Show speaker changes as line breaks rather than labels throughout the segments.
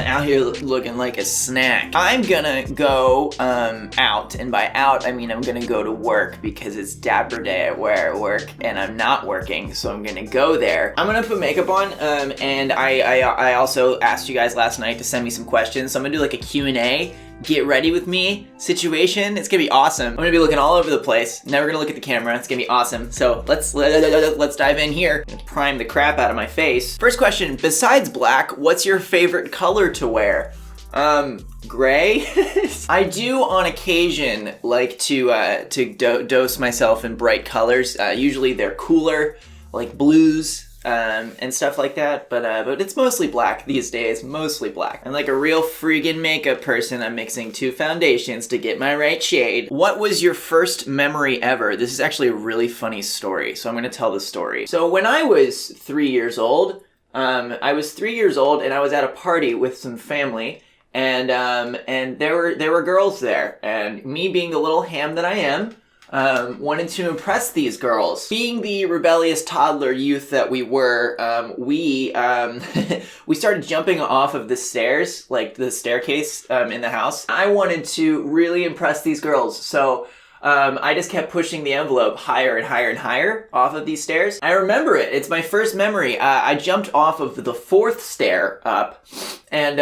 Out here looking like a snack. I'm gonna go out, and by out I mean I'm gonna go to work because it's Dapper Day at work and I'm not working, so I'm gonna go there. I'm gonna put makeup on, and I also asked you guys last night to send me some questions, so I'm gonna do like a Q&A. Get ready with me situation. It's gonna be awesome. I'm gonna be looking all over the place. Never gonna look at the camera. It's gonna be awesome. So let's dive in here. Prime the crap out of my face. First question, besides black, what's your favorite color to wear? Gray? I do on occasion like to dose myself in bright colors. Usually they're cooler, like blues, and stuff like that, but it's mostly black these days, mostly black. And like a real friggin' makeup person, I'm mixing 2 foundations to get my right shade. What was your first memory ever? This is actually a really funny story, so I'm gonna tell the story. So when I was 3 years old, and I was at a party with some family, and there were girls there, and me being the little ham that I am, wanted to impress these girls. Being the rebellious toddler youth that we were, we started jumping off of the stairs, like the staircase in the house. I wanted to really impress these girls, so I just kept pushing the envelope higher and higher and higher off of these stairs. I remember it. It's my first memory. I jumped off of the 4th stair up, and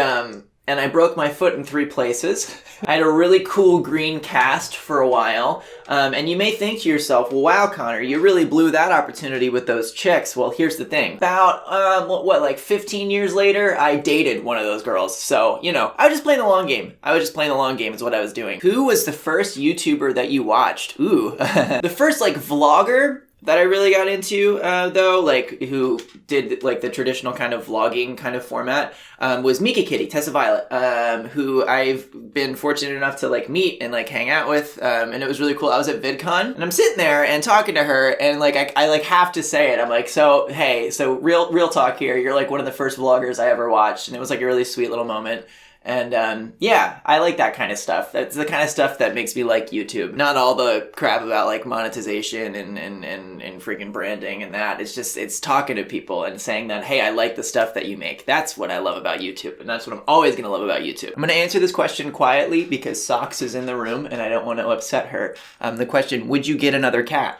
I broke my foot in 3 places. I had a really cool green cast for a while. And you may think to yourself, well, wow, Connor, you really blew that opportunity with those chicks. Well, here's the thing. About, like 15 years later, I dated one of those girls. So, you know, I was just playing the long game. Is what I was doing. Who was the first YouTuber that you watched? Ooh. The first, like, vlogger that I really got into, though, like, who did, like, the traditional kind of vlogging kind of format, was Mika Kitty, Tessa Violet, who I've been fortunate enough to, like, meet and, like, hang out with, and it was really cool. I was at VidCon, and I'm sitting there and talking to her, and, like, I like, have to say it. I'm like, so, hey, so real talk here, you're, like, one of the first vloggers I ever watched, and it was, like, a really sweet little moment. And, yeah, I like that kind of stuff. That's the kind of stuff that makes me like YouTube. Not all the crap about, like, monetization and freaking branding and that. It's talking to people and saying that, hey, I like the stuff that you make. That's what I love about YouTube, and that's what I'm always gonna love about YouTube. I'm gonna answer this question quietly because Socks is in the room and I don't want to upset her. The question, would you get another cat?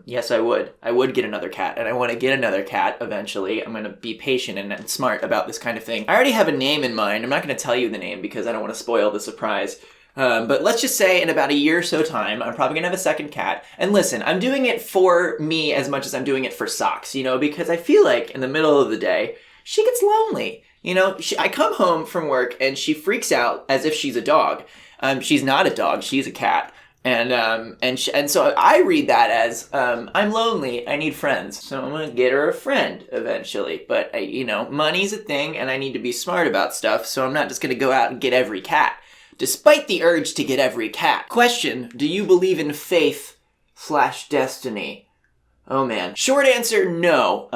Yes, I would. I would get another cat, and I want to get another cat eventually. I'm going to be patient and smart about this kind of thing. I already have a name in mind. I'm not going to tell you the name because I don't want to spoil the surprise. But let's just say in about a year or so time, I'm probably going to have a second cat. And listen, I'm doing it for me as much as I'm doing it for Socks, you know, because I feel like in the middle of the day, she gets lonely. You know, I come home from work and she freaks out as if she's a dog. She's not a dog. She's a cat. And so I read that as, I'm lonely, I need friends, so I'm gonna get her a friend eventually, but money's a thing, and I need to be smart about stuff, so I'm not just gonna go out and get every cat, despite the urge to get every cat. Question, do you believe in faith/destiny? Oh man. Short answer, no.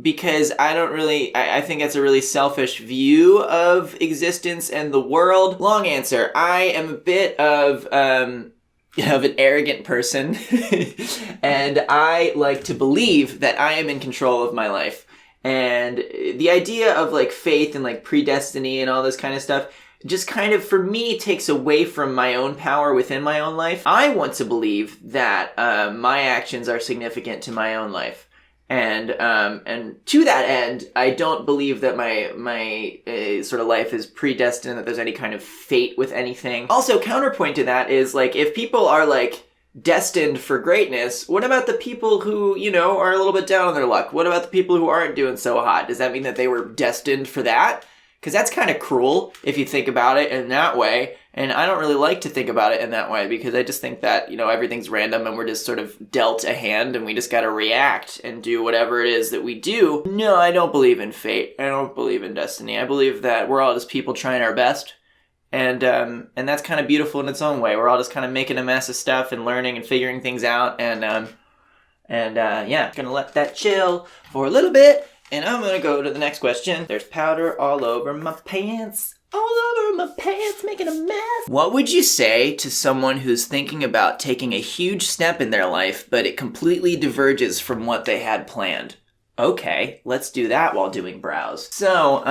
Because I think that's a really selfish view of existence and the world. Long answer, I am a bit of an arrogant person, and I like to believe that I am in control of my life. And the idea of, like, faith and, like, predestiny and all this kind of stuff just kind of, for me, takes away from my own power within my own life. I want to believe that my actions are significant to my own life. And to that end, I don't believe that my sort of life is predestined, that there's any kind of fate with anything. Also, counterpoint to that is, like, if people are, like, destined for greatness, what about the people who, are a little bit down on their luck? What about the people who aren't doing so hot? Does that mean that they were destined for that? Because that's kind of cruel if you think about it in that way. And I don't really like to think about it in that way because I just think that, everything's random and we're just sort of dealt a hand and we just got to react and do whatever it is that we do. No, I don't believe in fate. I don't believe in destiny. I believe that we're all just people trying our best. And that's kind of beautiful in its own way. We're all just kind of making a mess of stuff and learning and figuring things out. And gonna let that chill for a little bit. And I'm gonna go to the next question. There's powder all over my pants. all over my pants, making a mess. What would you say to someone who's thinking about taking a huge step in their life, but it completely diverges from what they had planned? Okay, let's do that while doing browse. So,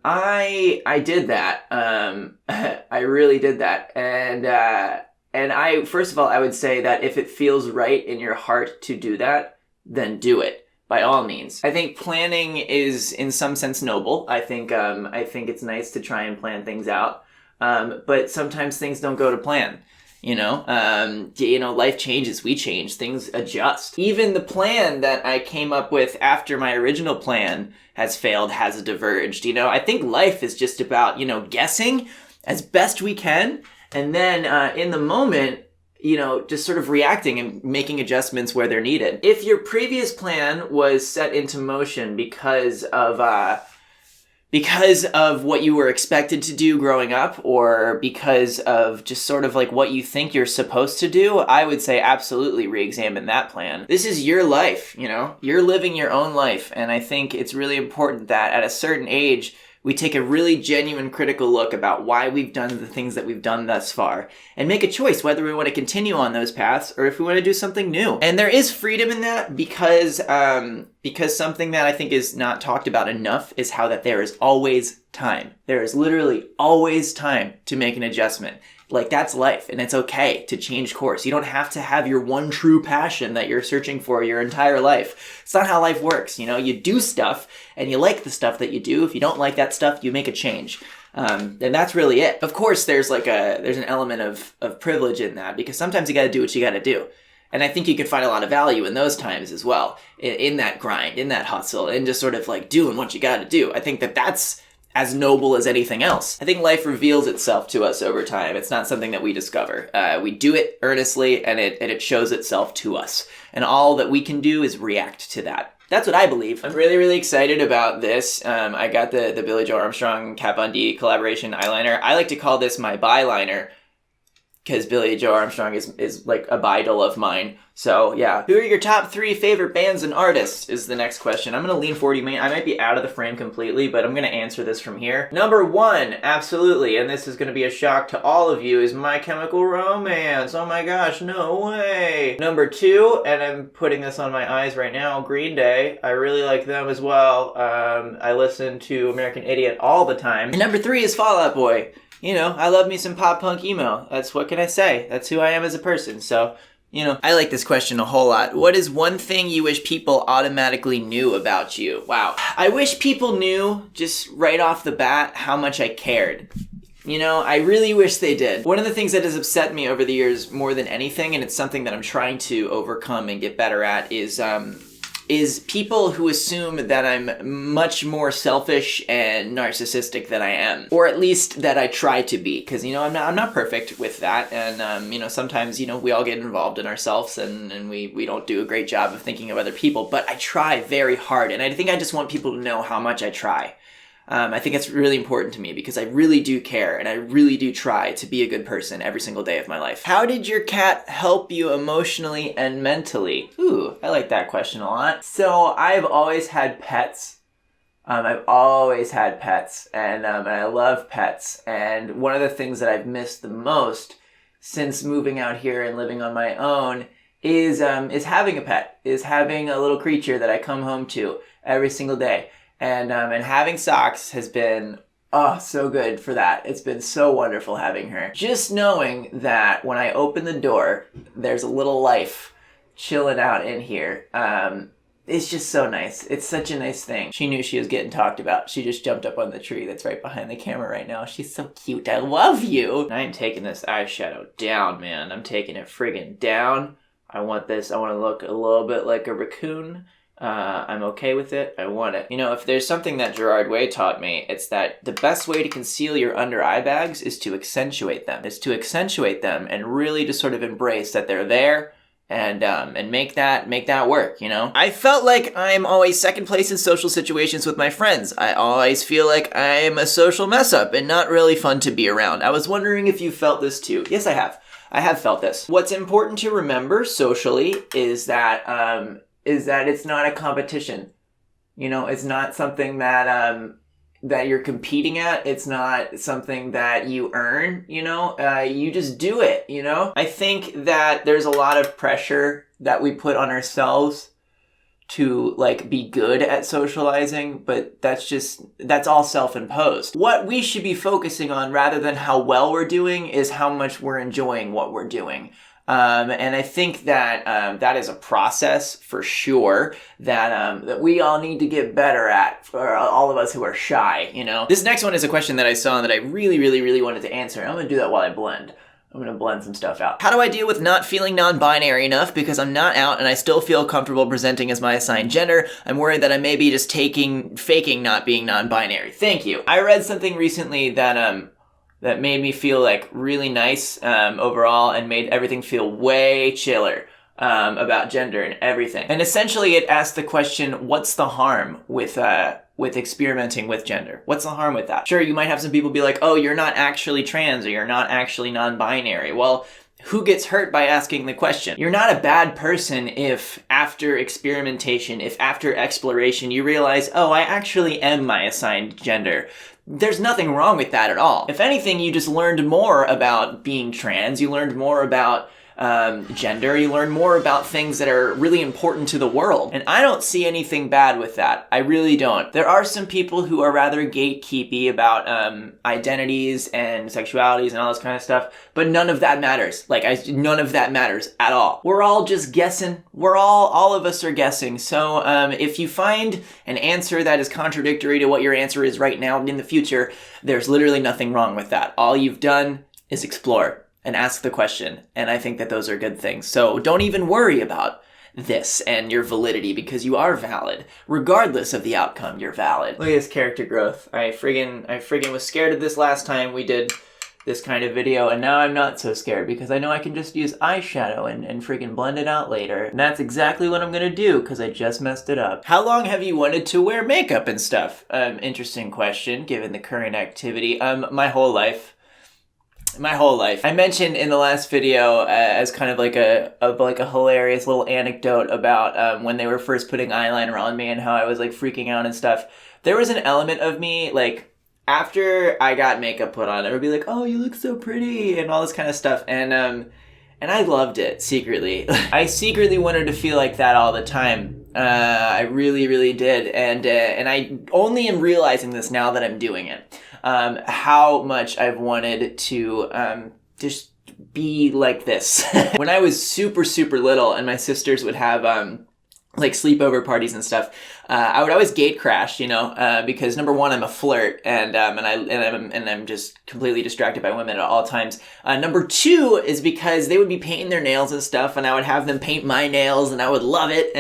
I did that. I really did that. And I, first of all, I would say that if it feels right in your heart to do that, then do it. By all means. I think planning is in some sense noble. I think it's nice to try and plan things out. But sometimes things don't go to plan. Life changes, we change, things adjust. Even the plan that I came up with after my original plan has failed, has diverged. I think life is just about, guessing as best we can. And then in the moment, just sort of reacting and making adjustments where they're needed. If your previous plan was set into motion because of what you were expected to do growing up, or because of just sort of like what you think you're supposed to do, I would say absolutely re-examine that plan. This is your life, you're living your own life. And I think it's really important that at a certain age, we take a really genuine critical look about why we've done the things that we've done thus far and make a choice whether we want to continue on those paths or if we want to do something new. And there is freedom in that because something that I think is not talked about enough is how that there is always time. There is literally always time to make an adjustment. Like, that's life, and it's okay to change course. You don't have to have your one true passion that you're searching for your entire life. It's not how life works. You do stuff, and you like the stuff that you do. If you don't like that stuff, you make a change. And that's really it. Of course, there's an element of privilege in that, because sometimes you gotta do what you gotta do. And I think you can find a lot of value in those times as well, in that grind, in that hustle, and just sort of like doing what you gotta do. I think that's as noble as anything else. I think life reveals itself to us over time. It's not something that we discover. We do it earnestly, and it shows itself to us. And all that we can do is react to that. That's what I believe. I'm really, really excited about this. I got the Billie Joe Armstrong Kat Von D collaboration eyeliner. I like to call this my byliner, because Billie Joe Armstrong is like a bidol of mine. So yeah. Who are your top 3 favorite bands and artists is the next question. I'm going to lean forward. I might be out of the frame completely, but I'm going to answer this from here. Number 1, absolutely, and this is going to be a shock to all of you, is My Chemical Romance. Oh my gosh, no way. Number 2, and I'm putting this on my eyes right now, Green Day. I really like them as well. I listen to American Idiot all the time. And number 3 is Fall Out Boy. I love me some pop punk emo. What can I say? That's who I am as a person. So, I like this question a whole lot. What is one thing you wish people automatically knew about you? Wow. I wish people knew just right off the bat how much I cared. I really wish they did. One of the things that has upset me over the years more than anything, and it's something that I'm trying to overcome and get better at, is people who assume that I'm much more selfish and narcissistic than I am, or at least that I try to be, because I'm not perfect with that, and sometimes we all get involved in ourselves, and we don't do a great job of thinking of other people, but I try very hard, and I think I just want people to know how much I try. I think it's really important to me because I really do care and I really do try to be a good person every single day of my life. How did your cat help you emotionally and mentally? Ooh, I like that question a lot. So I've always had pets. And I love pets. And one of the things that I've missed the most since moving out here and living on my own is having a pet, is having a little creature that I come home to every single day. And having Socks has been, so good for that. It's been so wonderful having her. Just knowing that when I open the door, there's a little life chilling out in here. It's just so nice. It's such a nice thing. She knew she was getting talked about. She just jumped up on the tree that's right behind the camera right now. She's so cute. I love you. I'm taking this eyeshadow down, man. I'm taking it friggin' down. I want to look a little bit like a raccoon. I'm okay with it. I want it. If there's something that Gerard Way taught me, it's that the best way to conceal your under eye bags is to accentuate them. And really just sort of embrace that they're there and make that work, I felt like I'm always second place in social situations with my friends. I always feel like I'm a social mess up and not really fun to be around. I was wondering if you felt this too. Yes, I have. I have felt this. What's important to remember socially is that it's not a competition. It's not something that that you're competing at. It's not something that you earn, you know? You just do it, you know? I think that there's a lot of pressure that we put on ourselves to like be good at socializing, but that's all self-imposed. What we should be focusing on rather than how well we're doing is how much we're enjoying what we're doing. And I think that that is a process for sure that we all need to get better at, for all of us who are shy, you know? This next one is a question that I saw and that I really wanted to answer. I'm gonna do that while I blend. I'm gonna blend some stuff out. How do I deal with not feeling non-binary enough because I'm not out and I still feel comfortable presenting as my assigned gender? I'm worried that I may be just faking not being non-binary. Thank you. I read something recently that that made me feel like really nice overall and made everything feel way chiller about gender and everything. And essentially it asked the question, what's the harm with experimenting with gender? What's the harm with that? Sure, you might have some people be like, oh, you're not actually trans or you're not actually non-binary. Well, who gets hurt by asking the question? You're not a bad person if after experimentation, if after exploration, you realize, oh, I actually am my assigned gender. There's nothing wrong with that at all. If anything, you just learned more about being trans. You learned more about gender. You learn more about things that are really important to the world. And I don't see anything bad with that. I really don't. There are some people who are rather gatekeepy about identities and sexualities and all this kind of stuff, but none of that matters. None of that matters at all. We're all just guessing. All of us are guessing. So if you find an answer that is contradictory to what your answer is right now and in the future, there's literally nothing wrong with that. All you've done is explore and ask the question. And I think that those are good things. So don't even worry about this and your validity because you are valid. Regardless of the outcome, you're valid. Look at this character growth. I friggin' was scared of this last time we did this kind of video, and now I'm not so scared because I know I can just use eyeshadow and friggin' blend it out later. And that's exactly what I'm gonna do because I just messed it up. How long have you wanted to wear makeup and stuff? Interesting question given the current activity. My whole life. I mentioned in the last video as kind of like a hilarious little anecdote about when they were first putting eyeliner on me and how I was like freaking out and stuff. There was an element of me like after I got makeup put on, I would be like, "Oh, you look so pretty," and all this kind of stuff. And I loved it secretly. I secretly wanted to feel like that all the time. I really did. And I only am realizing this now that I'm doing it. How much I've wanted to just be like this. When I was super little and my sisters would have like sleepover parties and stuff, I would always gate crash, you know, because number one, I'm a flirt and I'm just completely distracted by women at all times. Number two is because they would be painting their nails and stuff and I would have them paint my nails and I would love it.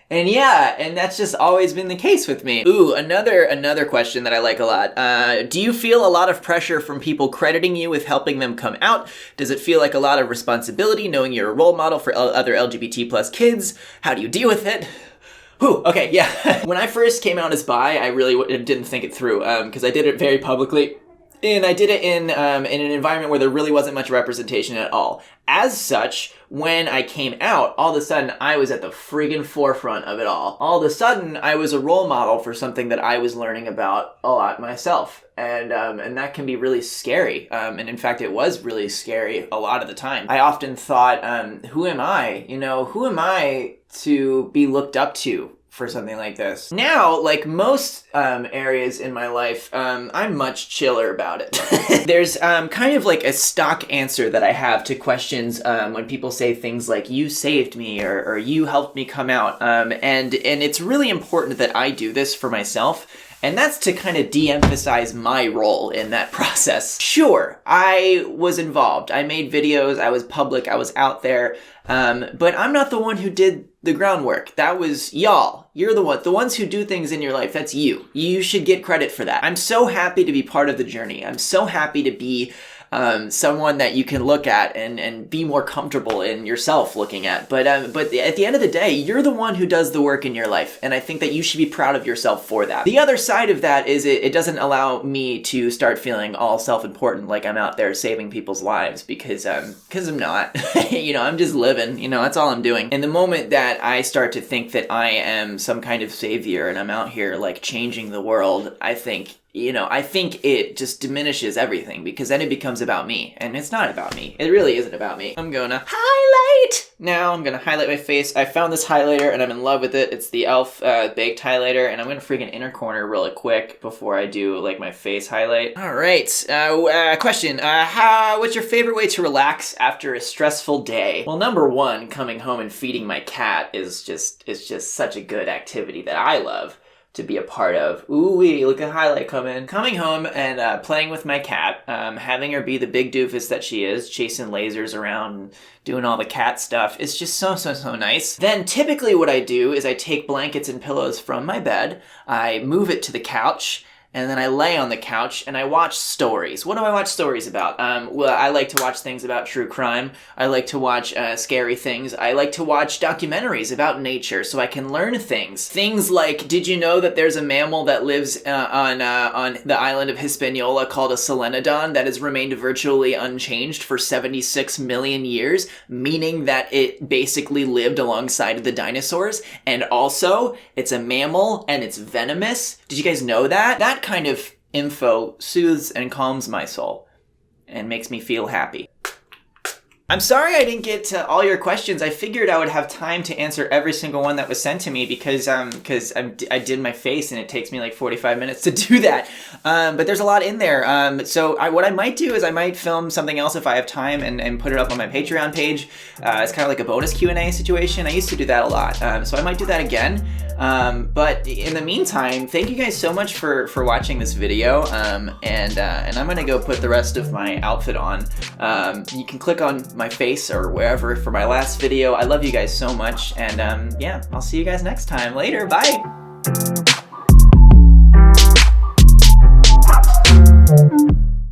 And yeah, and that's just always been the case with me. Ooh, another question that I like a lot. Do you feel a lot of pressure from people crediting you with helping them come out? Does it feel like a lot of responsibility knowing you're a role model for other LGBT plus kids? How do you deal with it? Whew, okay, yeah. When I first came out as bi, I really didn't think it through because I did it very publicly. And I did it in an environment where there really wasn't much representation at all. As such, when I came out, all of a sudden I was at the friggin' forefront of it all. All of a sudden, I was a role model for something that I was learning about a lot myself. And that can be really scary. And in fact, it was really scary a lot of the time. I often thought, who am I? You know, who am I to be looked up to for something like this? Now, like most areas in my life, I'm much chiller about it. There's kind of like a stock answer that I have to questions when people say things like, you saved me or you helped me come out. And it's really important that I do this for myself. And that's to kind of de-emphasize my role in that process. Sure, I was involved. I made videos, I was public, I was out there. But I'm not the one who did the groundwork. That was y'all. You're the ones who do things in your life. That's you. You should get credit for that. I'm so happy to be part of the journey. I'm so happy to be someone that you can look at and be more comfortable in yourself looking at. But at the end of the day, you're the one who does the work in your life, and I think that you should be proud of yourself for that. The other side of that is it doesn't allow me to start feeling all self-important, like I'm out there saving people's lives, because I'm not. I'm just living. That's all I'm doing. And the moment that I start to think that I am some kind of savior and I'm out here like changing the world, I think it just diminishes everything, because then it becomes about me, and it's not about me. It really isn't about me. I'm gonna highlight! Now I'm gonna highlight my face. I found this highlighter and I'm in love with it. It's the e.l.f. Baked highlighter, and I'm gonna freaking inner corner really quick before I do like my face highlight. All right, question. What's your favorite way to relax after a stressful day? Well, number one, coming home and feeding my cat is just such a good activity that I love to be a part of. Ooh-wee, look at highlight coming. Coming home and playing with my cat, having her be the big doofus that she is, chasing lasers around and doing all the cat stuff. It's just so nice. Then typically what I do is I take blankets and pillows from my bed, I move it to the couch, and then I lay on the couch and I watch stories. What do I watch stories about? Well, I like to watch things about true crime. I like to watch scary things. I like to watch documentaries about nature so I can learn things. Things like, did you know that there's a mammal that lives on the island of Hispaniola called a solenodon that has remained virtually unchanged for 76 million years, meaning that it basically lived alongside of the dinosaurs? And also, it's a mammal and it's venomous. Did you guys know that? That kind of info soothes and calms my soul and makes me feel happy. I'm sorry I didn't get to all your questions. I figured I would have time to answer every single one that was sent to me because I did my face and it takes me like 45 minutes to do that. But there's a lot in there. What I might do is I might film something else if I have time and put it up on my Patreon page. It's kind of like a bonus Q&A situation. I used to do that a lot. So I might do that again. But in the meantime, thank you guys so much for watching this video. And I'm gonna go put the rest of my outfit on. You can click on my face or wherever for my last video. I love you guys so much, and yeah, I'll see you guys next time. Later, bye!